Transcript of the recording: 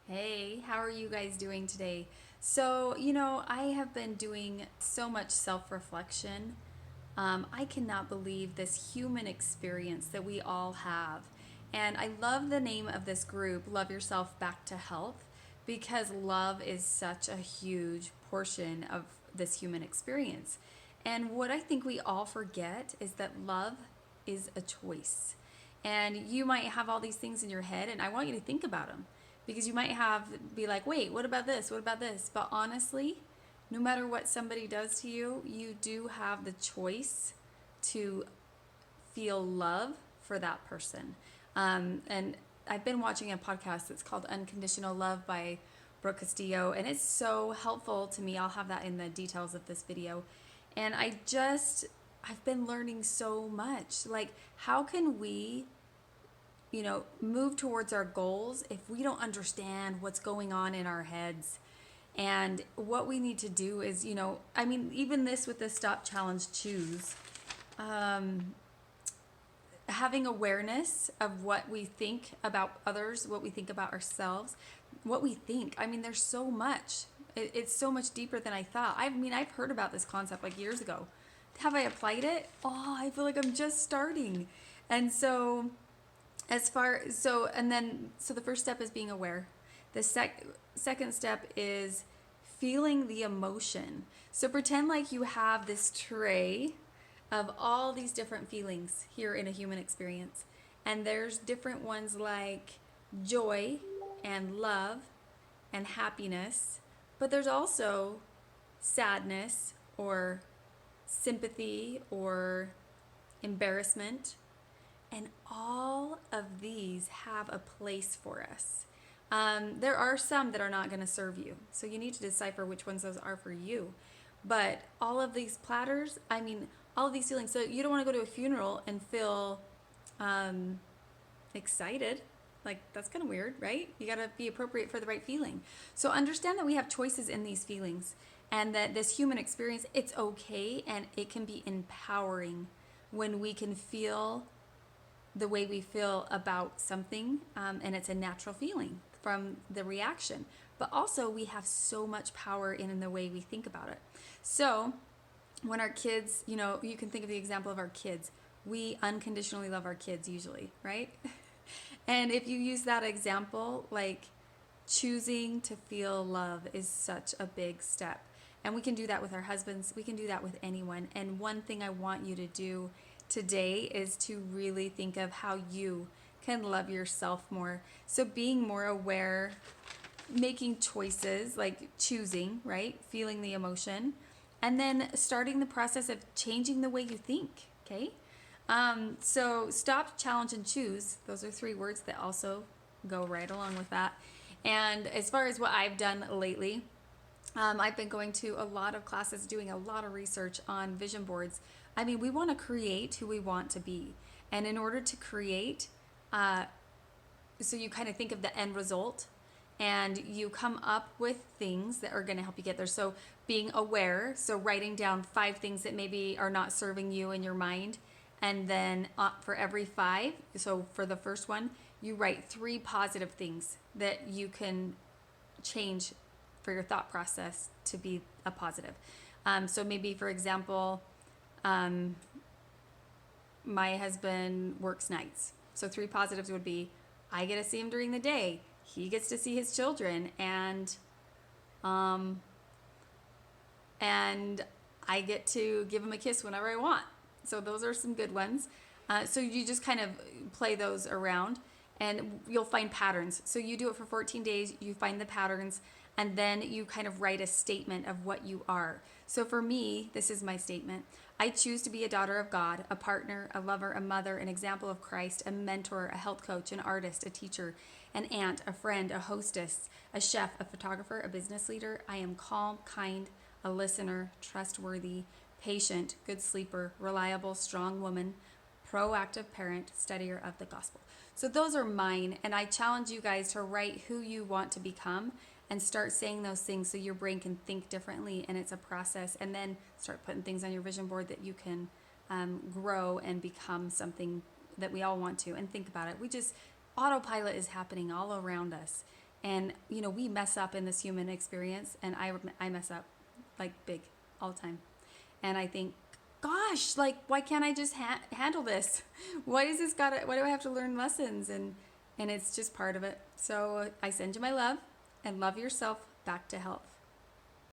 Hey, how are you guys doing today? I have been doing so much self reflection. I cannot believe this human experience that we all have. And I love the name of this group, Love Yourself Back to Health, because love is such a huge portion of this human experience. And what I think we all forget is that love is a choice. And you might have all these things in your head, and I want you to think about them because you might be like, wait, what about this? What about this? But honestly, no matter what somebody does to you, you do have the choice to feel love for that person. And I've been watching a podcast that's called Unconditional Love by Brooke Castillo, and it's so helpful to me. I'll have that in the details of this video. And I've been learning so much. Like, how can we move towards our goals if we don't understand what's going on in our heads? And what we need to do is, even this with the Stop Challenge Choose, having awareness of what we think about others, what we think about ourselves, what we think. I mean, there's so much. It's so much deeper than I thought. I've heard about this concept like years ago. Have I applied it? Oh, I feel like I'm just starting. And so so the first step is being aware. The second step is feeling the emotion. So pretend like you have this tray of all these different feelings here in a human experience, and there's different ones like joy and love and happiness, but there's also sadness or sympathy or embarrassment. And all of these have a place for us. There are some that are not going to serve you. So you need to decipher which ones those are for you. But all of these platters, all of these feelings. So you don't want to go to a funeral and feel um, excited. Like, that's kind of weird, right? You got to be appropriate for the right feeling. So understand that we have choices in these feelings and that this human experience, it's okay and it can be empowering when we can feel the way we feel about something, and it's a natural feeling from the reaction. But also, we have so much power in the way we think about it. So, when our kids, you can think of the example of our kids. We unconditionally love our kids usually, right? And if you use that example, like choosing to feel love is such a big step. And we can do that with our husbands, we can do that with anyone. And one thing I want you to do today is to really think of how you can love yourself more. So being more aware, making choices, like choosing, right? Feeling the emotion, and then starting the process of changing the way you think, okay? So stop, challenge, and choose. Those are three words that also go right along with that. And as far as what I've done lately, I've been going to a lot of classes, doing a lot of research on vision boards. We want to create who we want to be. And in order to create, so you kind of think of the end result and you come up with things that are going to help you get there. So being aware, so writing down 5 things that maybe are not serving you in your mind. And then for every 5, so for the first one, you write 3 positive things that you can change for your thought process to be a positive. So maybe, for example, my husband works nights. So 3 positives would be I get to see him during the day. He gets to see his children, um, and I get to give him a kiss whenever I want. So those are some good ones. So you just kind of play those around and you'll find patterns. So you do it for 14 days, you find the patterns, and then you kind of write a statement of what you are. So for me, this is my statement. I choose to be a daughter of God, a partner, a lover, a mother, an example of Christ, a mentor, a health coach, an artist, a teacher, an aunt, a friend, a hostess, a chef, a photographer, a business leader. I am calm, kind, a listener, trustworthy, patient, good sleeper, reliable, strong woman, proactive parent, studier of the gospel. So those are mine, and I challenge you guys to write who you want to become and start saying those things so your brain can think differently, and it's a process. And then start putting things on your vision board that you can grow and become something that we all want to. And think about it. Autopilot is happening all around us. And, we mess up in this human experience, and I mess up like big all the time. And I think, gosh, like, why can't I just handle this? Why do I have to learn lessons? And it's just part of it. So I send you my love, and love yourself back to health.